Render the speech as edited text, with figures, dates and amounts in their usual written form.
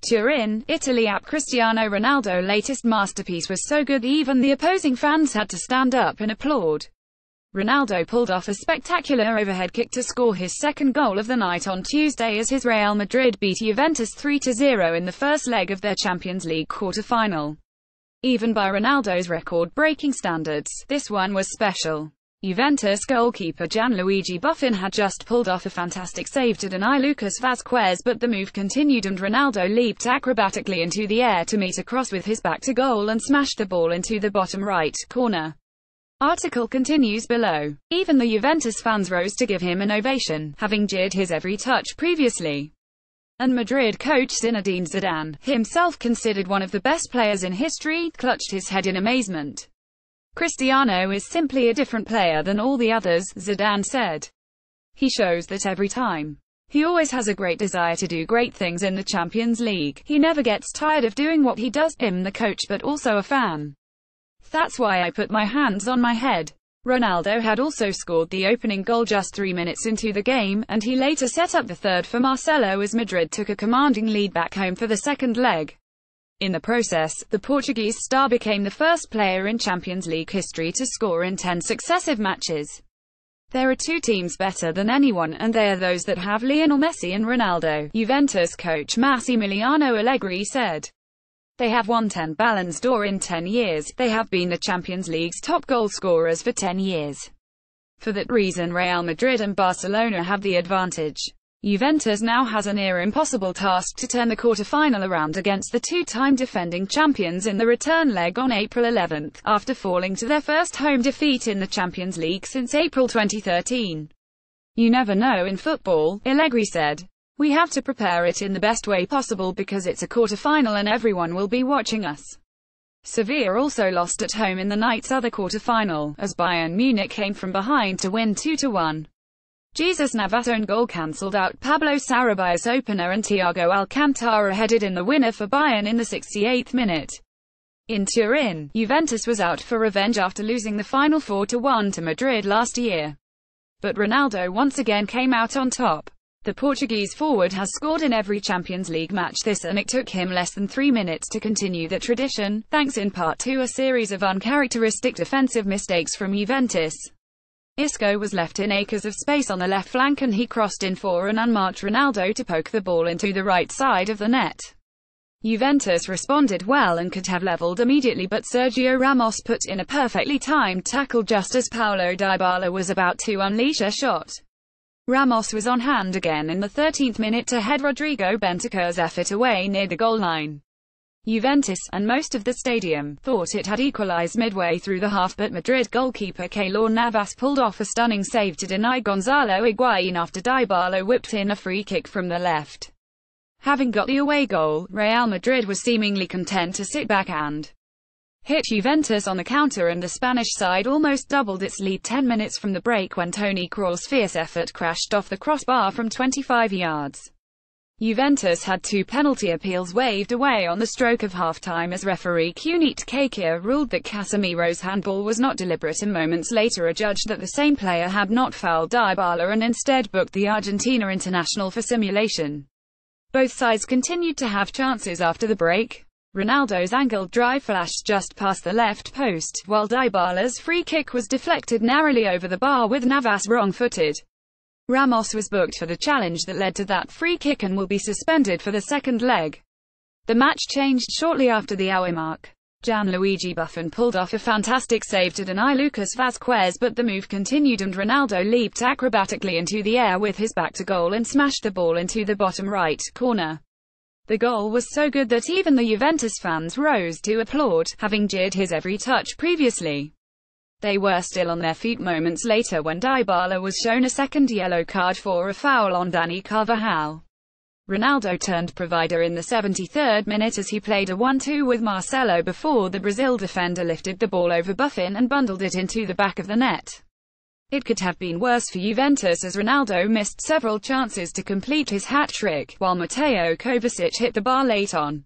Turin, Italy. Cristiano Ronaldo's latest masterpiece was so good even the opposing fans had to stand up and applaud. Ronaldo pulled off a spectacular overhead kick to score his second goal of the night on Tuesday as his Real Madrid beat Juventus 3-0 in the first leg of their Champions League quarter-final. Even by Ronaldo's record-breaking standards, this one was special. Juventus goalkeeper Gianluigi Buffon had just pulled off a fantastic save to deny Lucas Vazquez, but the move continued and Ronaldo leaped acrobatically into the air to meet a cross with his back to goal and smashed the ball into the bottom right corner. Article continues below. Even the Juventus fans rose to give him an ovation, having jeered his every touch previously. And Madrid coach Zinedine Zidane, himself considered one of the best players in history, clutched his head in amazement. Cristiano is simply a different player than all the others, Zidane said. He shows that every time. He always has a great desire to do great things in the Champions League. He never gets tired of doing what he does. I'm the coach but also a fan. That's why I put my hands on my head. Ronaldo had also scored the opening goal just 3 minutes into the game, and he later set up the third for Marcelo as Madrid took a commanding lead back home for the second leg. In the process, the Portuguese star became the first player in Champions League history to score in 10 successive matches. There are two teams better than anyone, and they are those that have Lionel Messi and Ronaldo, Juventus coach Massimiliano Allegri said. They have won 10 Ballons d'Or in 10 years. They have been the Champions League's top goal scorers for 10 years. For that reason Real Madrid and Barcelona have the advantage. Juventus now has a near-impossible task to turn the quarter-final around against the two-time defending champions in the return leg on April 11, after falling to their first home defeat in the Champions League since April 2013. You never know in football, Allegri said. We have to prepare it in the best way possible because it's a quarter-final and everyone will be watching us. Sevilla also lost at home in the night's other quarter-final, as Bayern Munich came from behind to win 2-1. Jesus Navas' own goal cancelled out Pablo Sarabía's opener and Thiago Alcantara headed in the winner for Bayern in the 68th minute. In Turin, Juventus was out for revenge after losing the final 4-1 to Madrid last year. But Ronaldo once again came out on top. The Portuguese forward has scored in every Champions League match this and it took him less than 3 minutes to continue the tradition, thanks in part to a series of uncharacteristic defensive mistakes from Juventus. Isco was left in acres of space on the left flank and he crossed in for an unmarked Ronaldo to poke the ball into the right side of the net. Juventus responded well and could have levelled immediately, but Sergio Ramos put in a perfectly timed tackle just as Paulo Dybala was about to unleash a shot. Ramos was on hand again in the 13th minute to head Rodrigo Bentancur's effort away near the goal line. Juventus, and most of the stadium, thought it had equalized midway through the half, but Madrid goalkeeper Keylor Navas pulled off a stunning save to deny Gonzalo Higuain after Dybala whipped in a free kick from the left. Having got the away goal, Real Madrid was seemingly content to sit back and hit Juventus on the counter, and the Spanish side almost doubled its lead 10 minutes from the break when Toni Kroos's fierce effort crashed off the crossbar from 25 yards. Juventus had 2 penalty appeals waved away on the stroke of half-time as referee Cunit Kakir ruled that Casemiro's handball was not deliberate, and moments later a judge that the same player had not fouled Dybala and instead booked the Argentina international for simulation. Both sides continued to have chances after the break. Ronaldo's angled drive flashed just past the left post, while Dybala's free kick was deflected narrowly over the bar with Navas wrong-footed. Ramos was booked for the challenge that led to that free kick and will be suspended for the second leg. The match changed shortly after the hour mark. Gianluigi Buffon pulled off a fantastic save to deny Lucas Vazquez, but the move continued and Ronaldo leaped acrobatically into the air with his back to goal and smashed the ball into the bottom right corner. The goal was so good that even the Juventus fans rose to applaud, having jeered his every touch previously. They were still on their feet moments later when Dybala was shown a second yellow card for a foul on Dani Carvajal. Ronaldo turned provider in the 73rd minute as he played a 1-2 with Marcelo before the Brazil defender lifted the ball over Buffon and bundled it into the back of the net. It could have been worse for Juventus as Ronaldo missed several chances to complete his hat-trick, while Mateo Kovacic hit the bar late on.